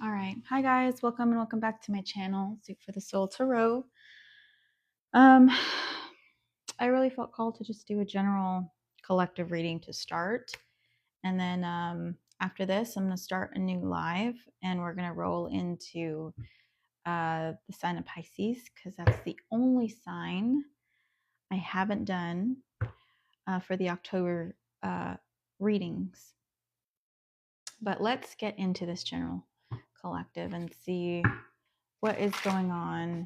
All right. Hi guys, welcome and welcome back to my channel, Soup for the Soul Tarot. I really felt called to just do a general collective reading to start. And then after this, I'm going to start a new live and we're going to roll into the sign of Pisces because that's the only sign I haven't done for the October readings. But let's get into this general collective and see what is going on.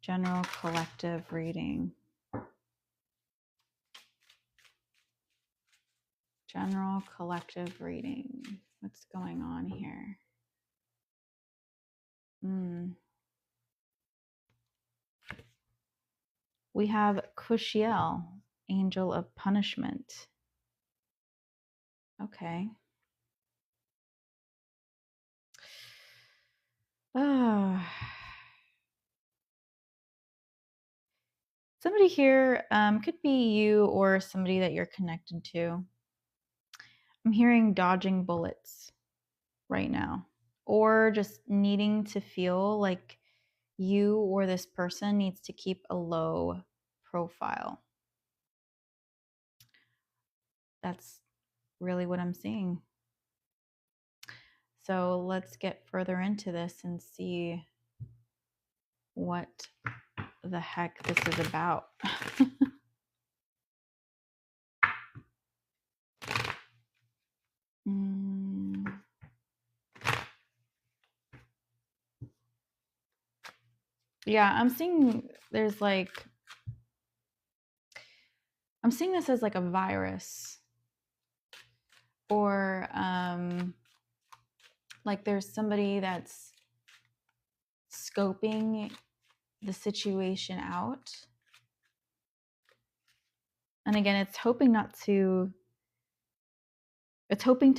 General collective reading. General collective reading. What's going on here? We have Kushiel, Angel of Punishment. Okay. Somebody here could be you or somebody that you're connected to. I'm hearing dodging bullets right now, or just needing to feel like you or this person needs to keep a low profile. That's really what I'm seeing. So let's get further into this and see what the heck this is about. Yeah, I'm seeing there's like, I'm seeing this as like a virus, or like there's somebody that's scoping the situation out. And again, it's hoping to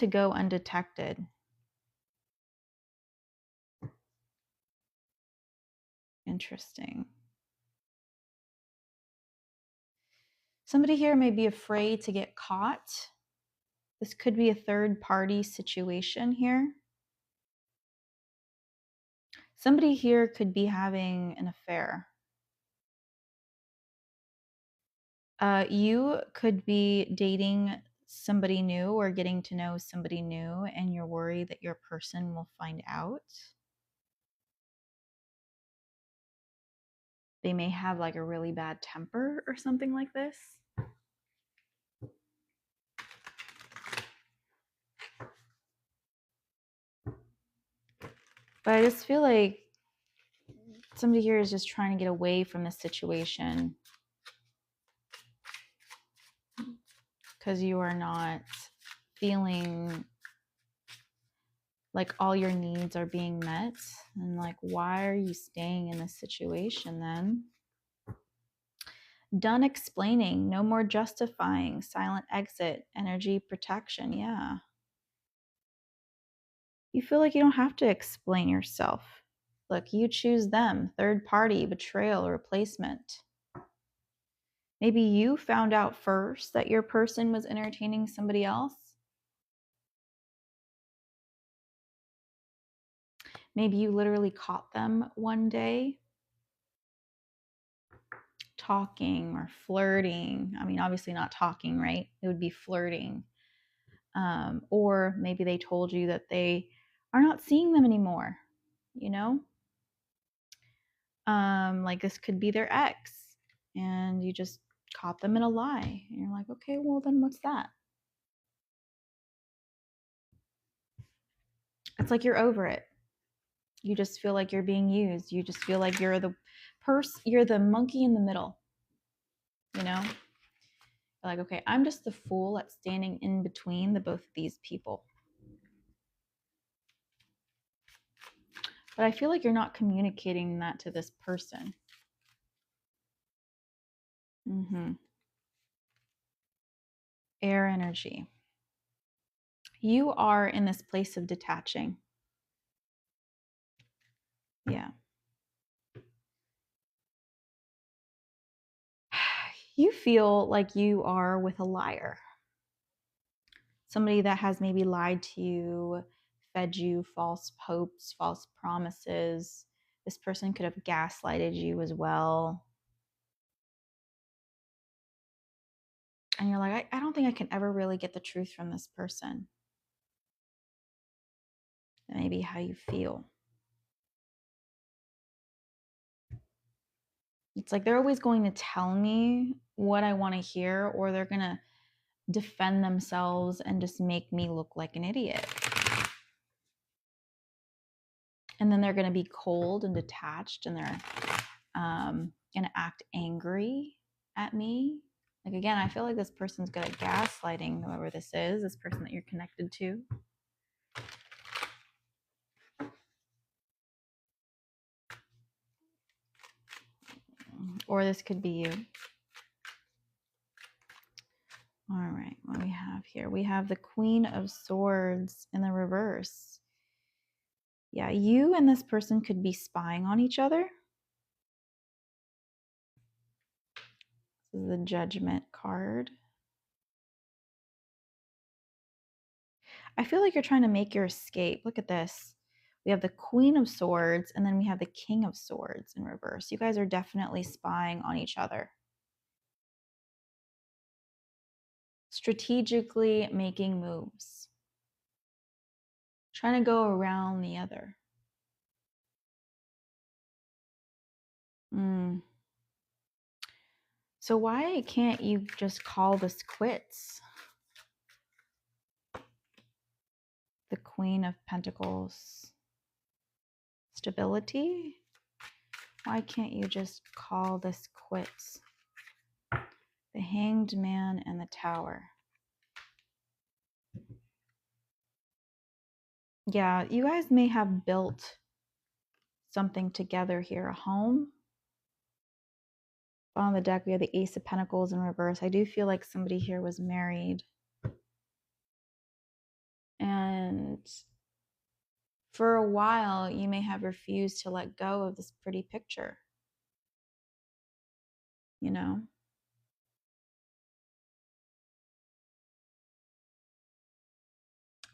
go undetected. Interesting. Somebody here may be afraid to get caught. This could be a third party situation here. Somebody here could be having an affair. You could be dating somebody new or getting to know somebody new, and you're worried that your person will find out. They may have like a really bad temper or something like this. But I just feel like somebody here is just trying to get away from this situation because you are not feeling like all your needs are being met. And like, why are you staying in this situation then? Done explaining, no more justifying, silent exit, energy protection. Yeah. You feel like you don't have to explain yourself. Look, you choose them, third party, betrayal, replacement. Maybe you found out first that your person was entertaining somebody else. Maybe you literally caught them one day talking or flirting. I mean, obviously not talking, right? It would be flirting. Or maybe they told you that they are not seeing them anymore, you know? Like this could be their ex and you just caught them in a lie. And you're like, okay, well then what's that? It's like you're over it. You just feel like you're being used. You just feel like you're the monkey in the middle, you know? Like, okay, I'm just the fool that's standing in between the both of these people. But I feel like you're not communicating that to this person. Air energy. You are in this place of detaching. Yeah. You feel like you are with a liar. Somebody that has maybe lied to you, fed you false hopes, false promises. This person could have gaslighted you as well. And you're like, I don't think I can ever really get the truth from this person. That may be how you feel. It's like they're always going to tell me what I want to hear, or they're going to defend themselves and just make me look like an idiot. And then they're going to be cold and detached, and they're going to act angry at me. Like, again, I feel like this person's good at gaslighting, whoever this is, this person that you're connected to. Or this could be you. All right, what do we have here? We have the Queen of Swords in the reverse. Yeah, you and this person could be spying on each other. This is the Judgment card. I feel like you're trying to make your escape. Look at this. We have the Queen of Swords, and then we have the King of Swords in reverse. You guys are definitely spying on each other. Strategically making moves. Trying to go around the other. So why can't you just call this quits? The Queen of Pentacles. Stability? Why can't you just call this quits? The Hanged Man and the Tower. Yeah, you guys may have built something together here, a home. On the deck, we have the Ace of Pentacles in reverse. I do feel like somebody here was married. And for a while, you may have refused to let go of this pretty picture. You know?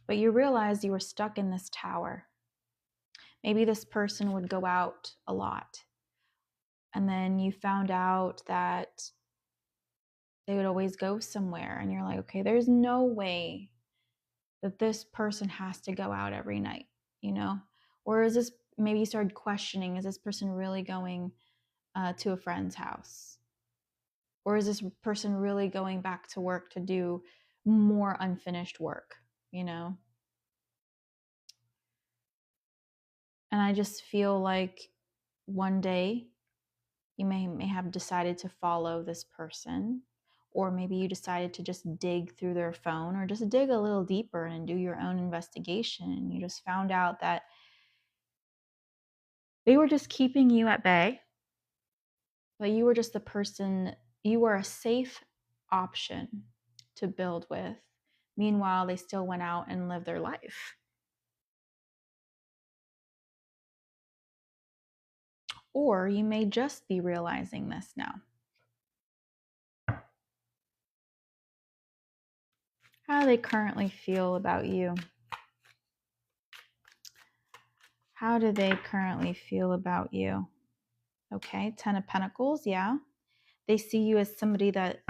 But you realized you were stuck in this tower. Maybe this person would go out a lot. And then you found out that they would always go somewhere. And you're like, okay, there's no way that this person has to go out every night, you know? Or is this, maybe you started questioning, is this person really going to a friend's house? Or is this person really going back to work to do more unfinished work, you know? And I just feel like one day you may have decided to follow this person, or maybe you decided to just dig through their phone, or just dig a little deeper and do your own investigation, and you just found out that they were just keeping you at bay, but you were just the person, you were a safe option to build with. Meanwhile, they still went out and lived their life. Or you may just be realizing this now. How do they currently feel about you? How do they currently feel about you? Okay, 10 of Pentacles, yeah. They see you as somebody that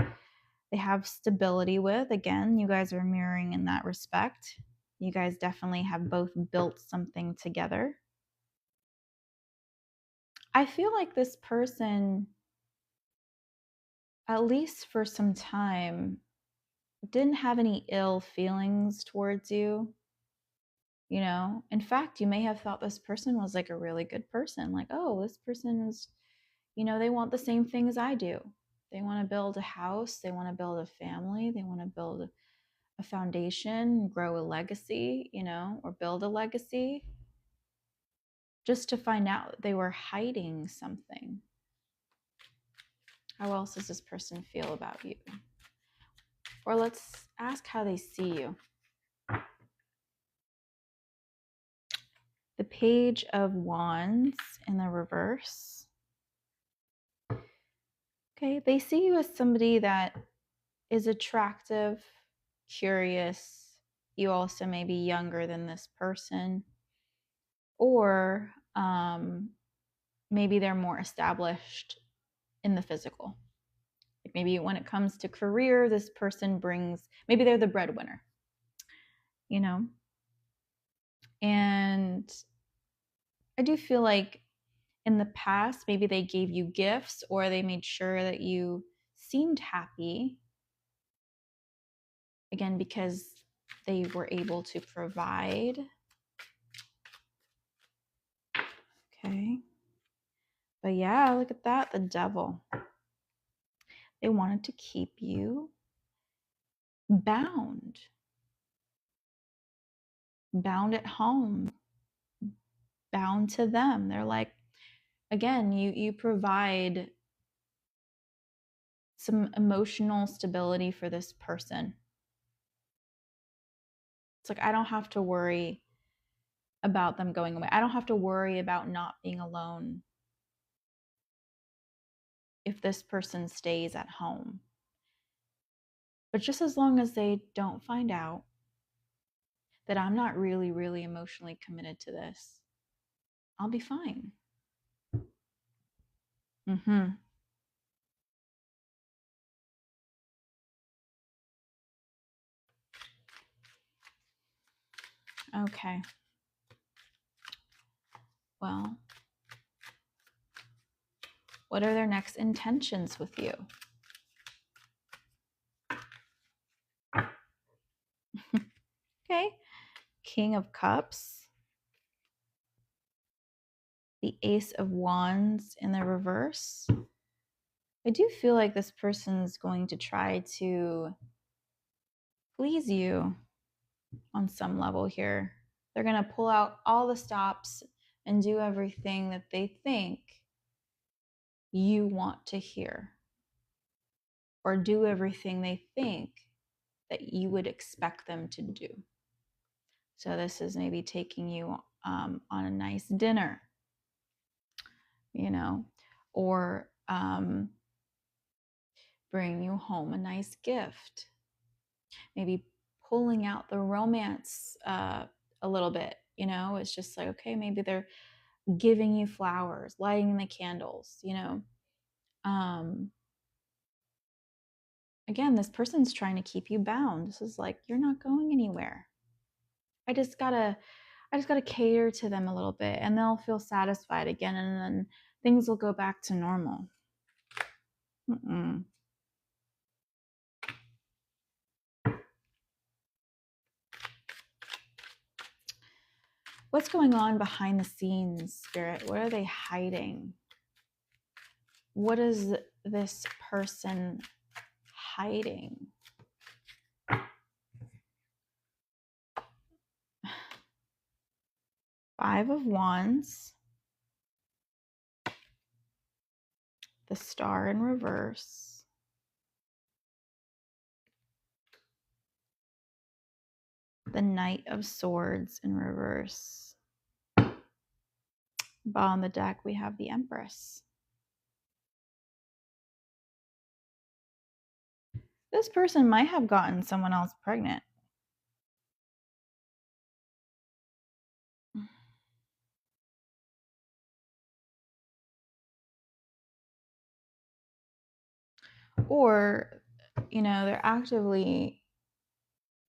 they have stability with. Again, you guys are mirroring in that respect. You guys definitely have both built something together. I feel like this person, at least for some time, didn't have any ill feelings towards you. You know, in fact, you may have thought this person was like a really good person. Like, oh, this person is, you know, they want the same thing as I do. They want to build a house, they want to build a family, they want to build a foundation, grow a legacy, you know, or build a legacy. Just to find out they were hiding something. How else does this person feel about you? Or let's ask how they see you. The Page of Wands in the reverse. Okay, they see you as somebody that is attractive, curious, you also may be younger than this person, or maybe they're more established in the physical. Like maybe when it comes to career, this person brings, maybe they're the breadwinner, you know? And I do feel like in the past, maybe they gave you gifts or they made sure that you seemed happy. Again, because they were able to provide. Okay. But yeah, look at that, the devil. They wanted to keep you bound at home, bound to them. They're like, again, you provide some emotional stability for this person. It's like, I don't have to worry about them going away. I don't have to worry about not being alone if this person stays at home. But just as long as they don't find out that I'm not really, really emotionally committed to this, I'll be fine. Mm-hmm. Okay. Well, what are their next intentions with you? Okay. King of Cups. The Ace of Wands in the reverse. I do feel like this person's going to try to please you on some level here. They're going to pull out all the stops and do everything that they think you want to hear, or do everything they think that you would expect them to do. So this is maybe taking you on a nice dinner, you know, or bringing you home a nice gift. Maybe pulling out the romance a little bit, you know. It's just like, okay, maybe they're giving you flowers, lighting the candles, you know. Again, this person's trying to keep you bound. This is like, you're not going anywhere. I just gotta cater to them a little bit, and they'll feel satisfied again, and then things will go back to normal. Mm-mm. What's going on behind the scenes, Spirit? What are they hiding? What is this person hiding? Five of Wands. The Star in reverse. The Knight of Swords in reverse. On the deck, we have the Empress. This person might have gotten someone else pregnant. Or, you know, they're actively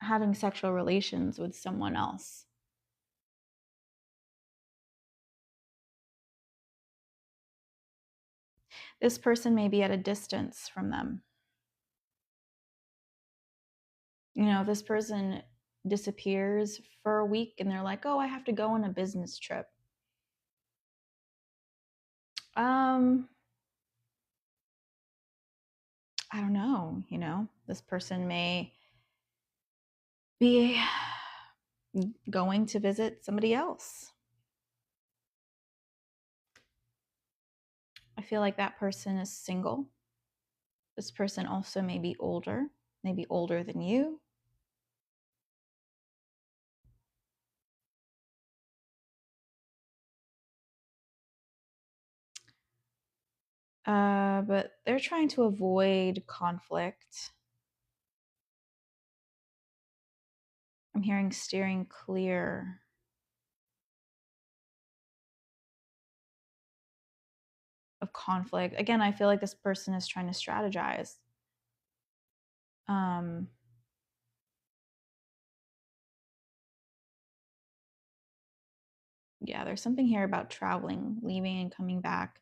having sexual relations with someone else. This person may be at a distance from them. You know, this person disappears for a week and they're like, oh, I have to go on a business trip. I don't know, you know, this person may be going to visit somebody else. I feel like that person is single. This person also may be older, maybe older than you. But they're trying to avoid conflict. I'm hearing steering clear of conflict. Again, I feel like this person is trying to strategize. Yeah, there's something here about traveling, leaving and coming back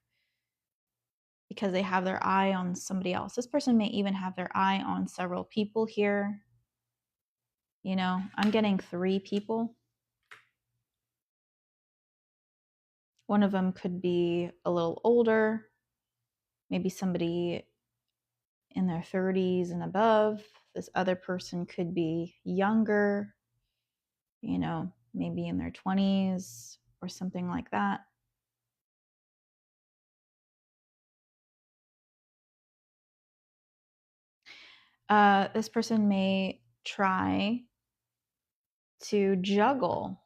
because they have their eye on somebody else. This person may even have their eye on several people here. You know, I'm getting 3 people. One of them could be a little older, maybe somebody in their 30s and above. This other person could be younger, you know, maybe in their 20s or something like that. This person may try to juggle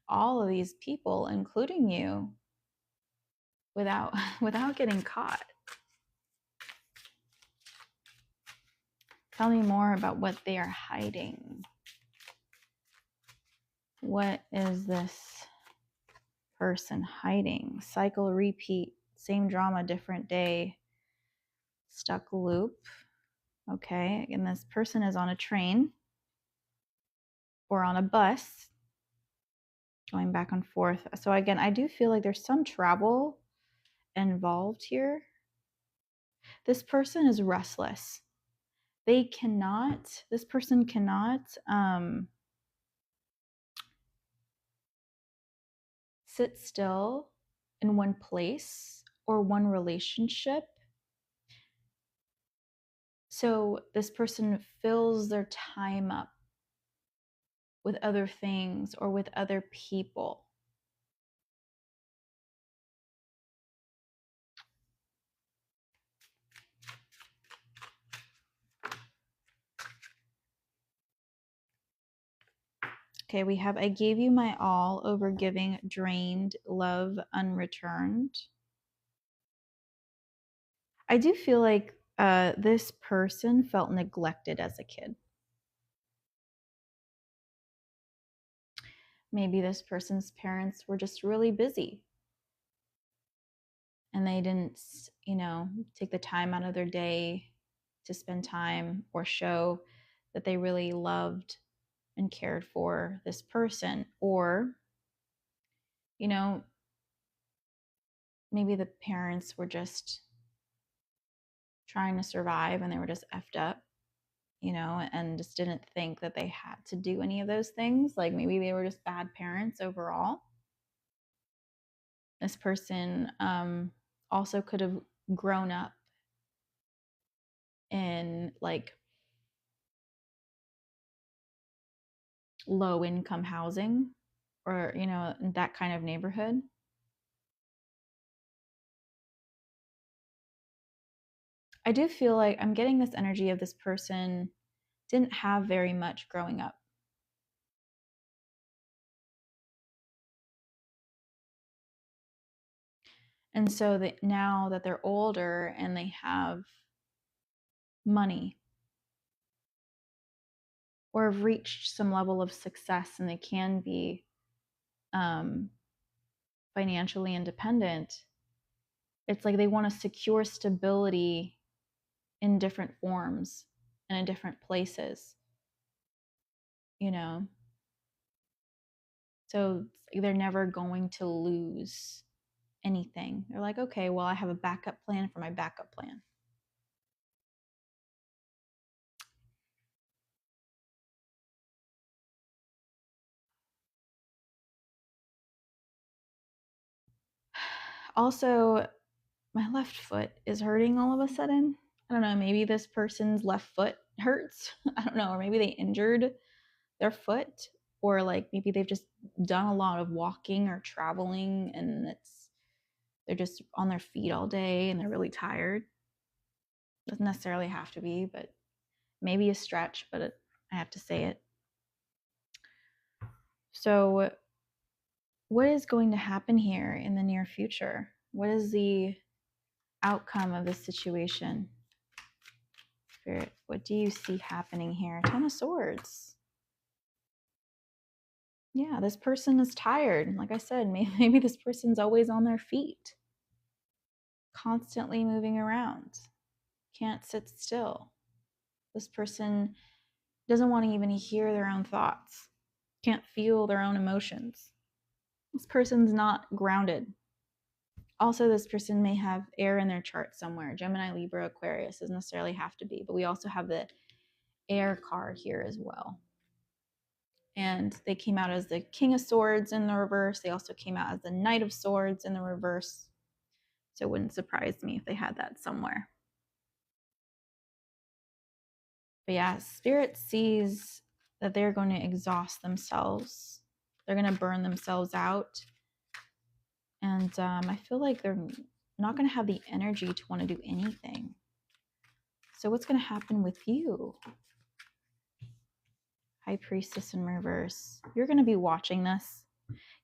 all of these people, including you, without without getting caught. Tell me more about what they are hiding. What is this person hiding? Cycle, repeat, same drama, different day, stuck loop. Okay, and this person is on a train or on a bus going back and forth. So again, I do feel like there's some travel involved here. This person is restless. This person cannot sit still in one place or one relationship. So this person fills their time up with other things or with other people. Okay, we have I gave you my all, over giving, drained, love unreturned. I do feel like this person felt neglected as a kid. Maybe this person's parents were just really busy and they didn't, you know, take the time out of their day to spend time or show that they really loved and cared for this person. Or, you know, maybe the parents were just trying to survive and they were just effed up, you know, and just didn't think that they had to do any of those things. Like maybe they were just bad parents overall. This person also could have grown up in like low income housing or, you know, that kind of neighborhood. I do feel like I'm getting this energy of this person didn't have very much growing up. And so that now that they're older and they have money or have reached some level of success and they can be financially independent, it's like they want to secure stability in different forms and in different places, you know? So they're never going to lose anything. They're like, okay, well, I have a backup plan for my backup plan. Also, my left foot is hurting all of a sudden. I don't know, maybe this person's left foot hurts. I don't know, or maybe they injured their foot, or like maybe they've just done a lot of walking or traveling and they're just on their feet all day and they're really tired. Doesn't necessarily have to be, but maybe a stretch, but I have to say it. So, what is going to happen here in the near future? What is the outcome of this situation? Spirit, what do you see happening here? Ten of Swords. Yeah, this person is tired. Like I said, maybe this person's always on their feet, constantly moving around, can't sit still. This person doesn't want to even hear their own thoughts, can't feel their own emotions. This person's not grounded. Also, this person may have air in their chart somewhere. Gemini, Libra, Aquarius doesn't necessarily have to be, but we also have the air card here as well. And they came out as the King of Swords in the reverse. They also came out as the Knight of Swords in the reverse. So it wouldn't surprise me if they had that somewhere. But yeah, Spirit sees that they're going to exhaust themselves. They're going to burn themselves out. And I feel like they're not going to have the energy to want to do anything. So what's going to happen with you? High Priestess in reverse. You're going to be watching this.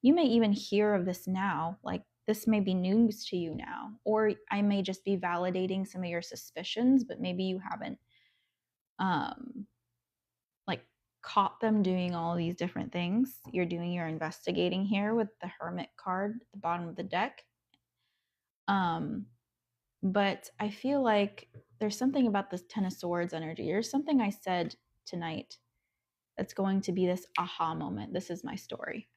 You may even hear of this now. Like, this may be news to you now. Or I may just be validating some of your suspicions, but maybe you haven't like caught them doing all these different things. You're doing your investigating here with the Hermit card at the bottom of the deck. But I feel like there's something about this Ten of Swords energy. There's something I said tonight that's going to be this aha moment. This is my story.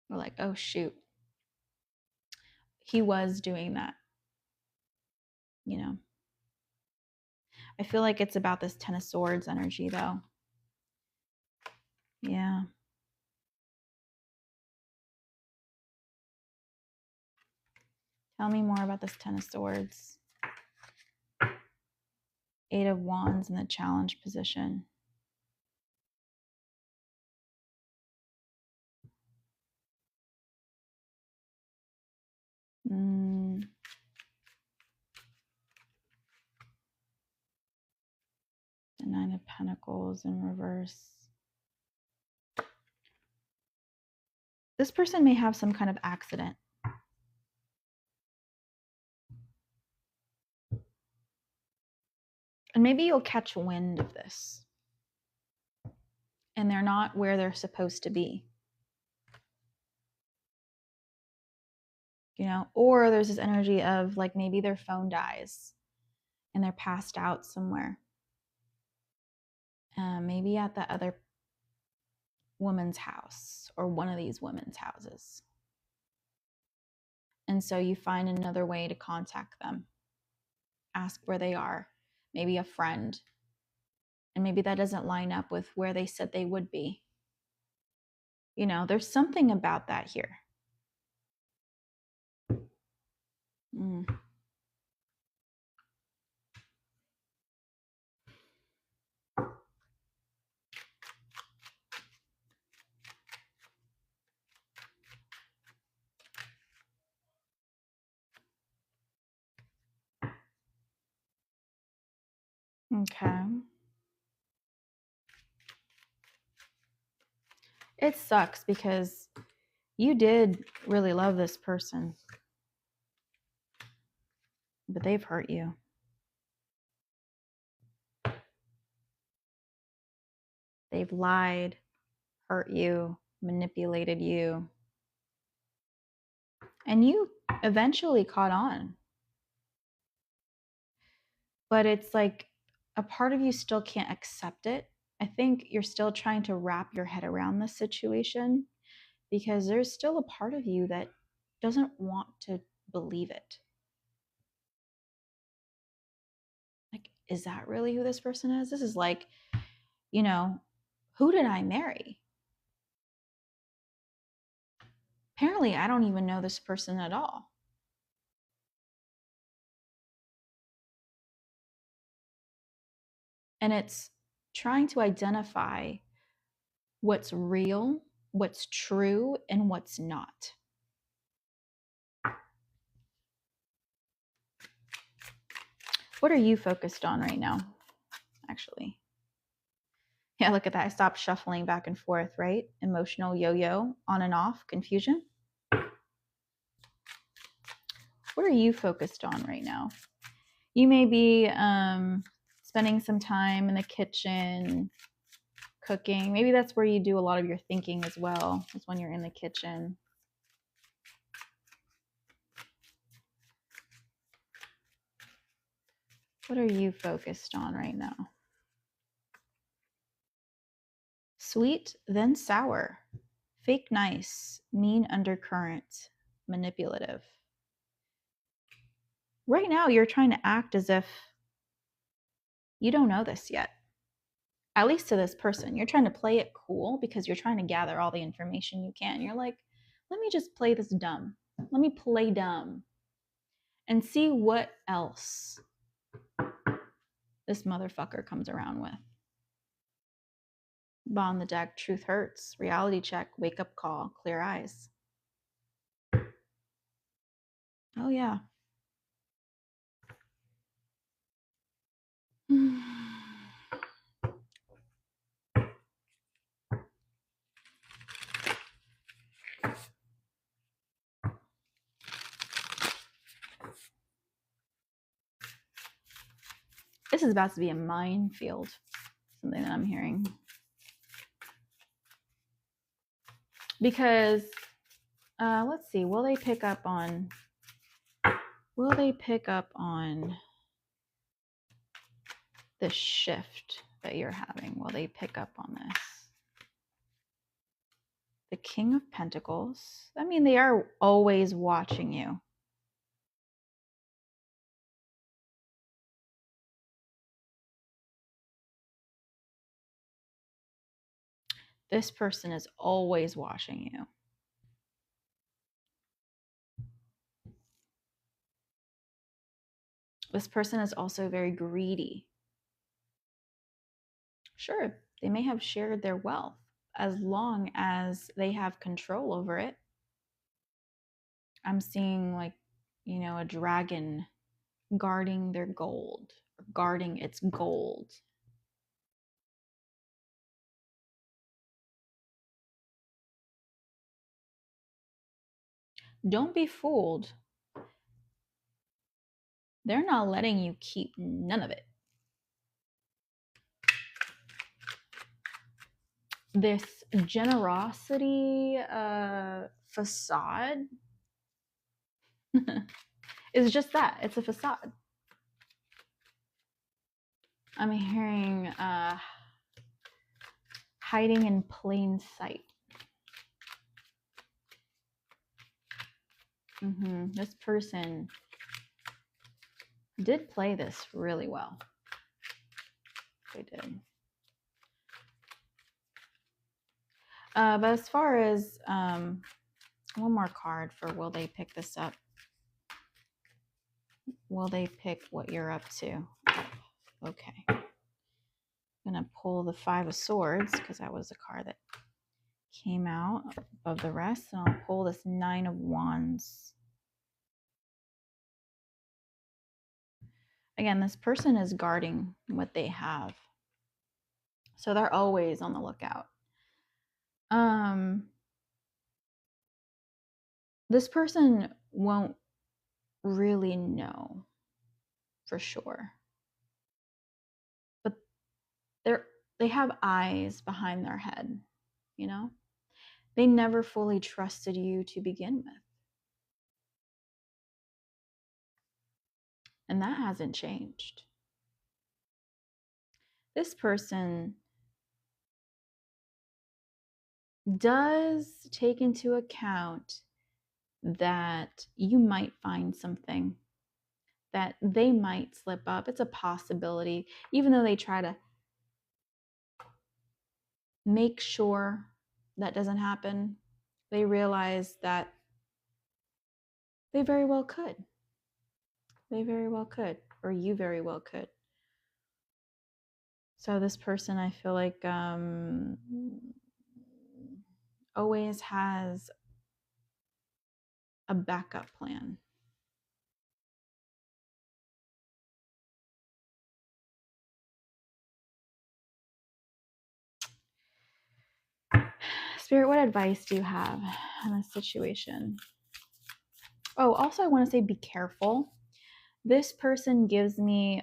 We're like, oh shoot, he was doing that. You know, I feel like it's about this Ten of Swords energy though. Yeah. Tell me more about this Ten of Swords. Eight of Wands in the challenge position. The Nine of Pentacles in reverse. This person may have some kind of accident. And maybe you'll catch wind of this. And they're not where they're supposed to be. You know, or there's this energy of like maybe their phone dies and they're passed out somewhere. Maybe at the other woman's house or one of these women's houses. And so you find another way to contact them. Ask where they are, maybe a friend. And maybe that doesn't line up with where they said they would be. You know, there's something about that here. Okay. It sucks because you did really love this person, but they've hurt you. They've lied, hurt you, manipulated you. And you eventually caught on. But it's like a part of you still can't accept it. I think you're still trying to wrap your head around this situation because there's still a part of you that doesn't want to believe it. Like, is that really who this person is? This is like, you know, who did I marry? Apparently, I don't even know this person at all. And it's trying to identify what's real, what's true, and what's not. What are you focused on right now, actually? Yeah, look at that. I stopped shuffling back and forth, right? Emotional yo-yo, on and off, confusion. What are you focused on right now? You may be spending some time in the kitchen, cooking. Maybe that's where you do a lot of your thinking as well. It's when you're in the kitchen. What are you focused on right now? Sweet, then sour. Fake nice, mean undercurrent, manipulative. Right now, you're trying to act as if you don't know this yet. At least to this person. You're trying to play it cool because you're trying to gather all the information you can. You're like, let me just play this dumb. Let me play dumb and see what else this motherfucker comes around with. Bond the deck, truth hurts, reality check, wake up call, clear eyes. Oh, yeah. This is about to be a minefield, something that I'm hearing. Because, let's see, will they pick up on the shift that you're having? Will they pick up on this? The King of Pentacles. I mean, they are always watching you. This person is always watching you. This person is also very greedy. Sure, they may have shared their wealth as long as they have control over it. I'm seeing, like, you know, a dragon guarding their gold, or guarding its gold. Don't be fooled. They're not letting you keep none of it. This generosity facade is just that. It's a facade. I'm hearing hiding in plain sight. This person did play this really well. They did. But as far as one more card for will they pick this up? Will they pick what you're up to? Okay. I'm going to pull the Five of Swords because that was the card that came out of the rest. And I'll pull this Nine of Wands. Again, this person is guarding what they have. So they're always on the lookout. This person won't really know for sure. But they have eyes behind their head, you know? They never fully trusted you to begin with. And that hasn't changed. This person does take into account that you might find something, that they might slip up. It's a possibility, even though they try to make sure that doesn't happen. They realize that they very well could. They very well could, or you very well could. So this person, I feel like, always has a backup plan. Spirit, what advice do you have in this situation? Oh, also I want to say be careful. This person gives me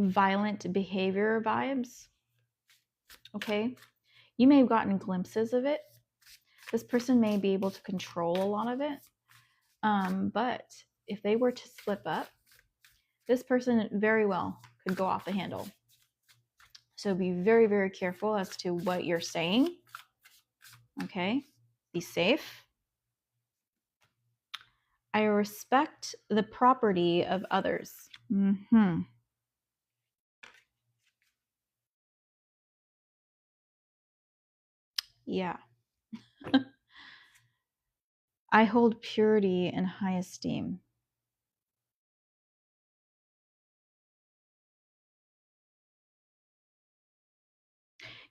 violent behavior vibes. Okay. You may have gotten glimpses of it. This person may be able to control a lot of it. But if they were to slip up, this person very well could go off the handle. So be very, very careful as to what you're saying. Okay. Be safe. I respect the property of others. Yeah. I hold purity in high esteem.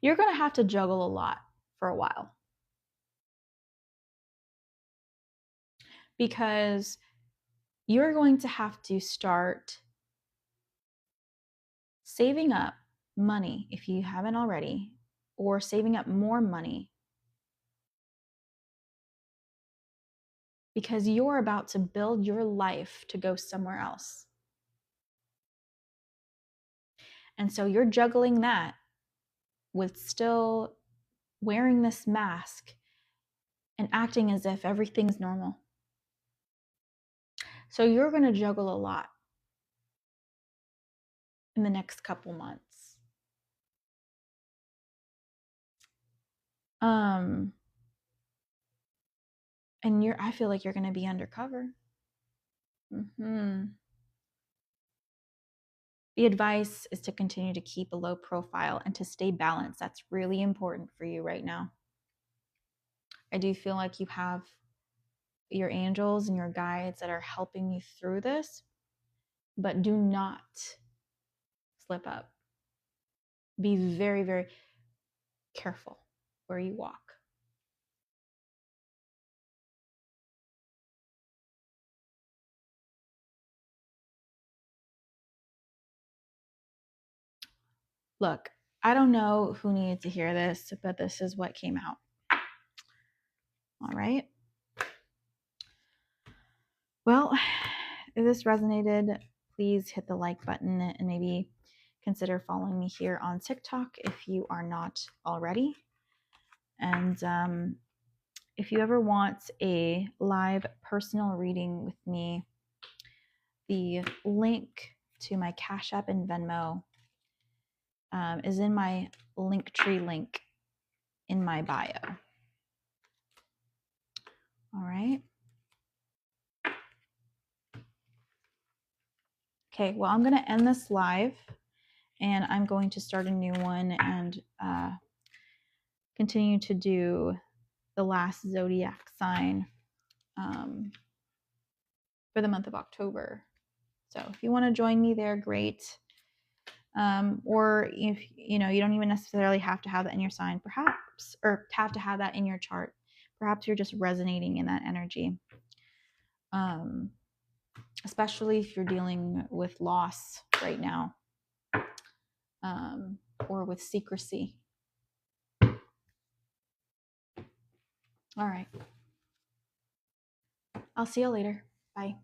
You're going to have to juggle a lot for a while. Because you're going to have to start saving up money if you haven't already, or saving up more money, because you're about to build your life to go somewhere else. And so you're juggling that with still wearing this mask and acting as if everything's normal. So you're going to juggle a lot in the next couple months. And I feel like you're going to be undercover. The advice is to continue to keep a low profile and to stay balanced. That's really important for you right now. I do feel like you have your angels and your guides that are helping you through this, but do not slip up. Be very, very careful where you walk. Look, I don't know who needed to hear this, but this is what came out. All right. Well, if this resonated, please hit the like button and maybe consider following me here on TikTok if you are not already. And if you ever want a live personal reading with me, the link to my Cash App and Venmo is in my Linktree link in my bio. All right. Okay, well, I'm going to end this live and I'm going to start a new one and continue to do the last zodiac sign for the month of October. So if you want to join me there, great. Or if you don't even necessarily have to have that in your sign, perhaps, or have to have that in your chart. Perhaps you're just resonating in that energy. Especially if you're dealing with loss right now, or with secrecy. All right. I'll see you later. Bye.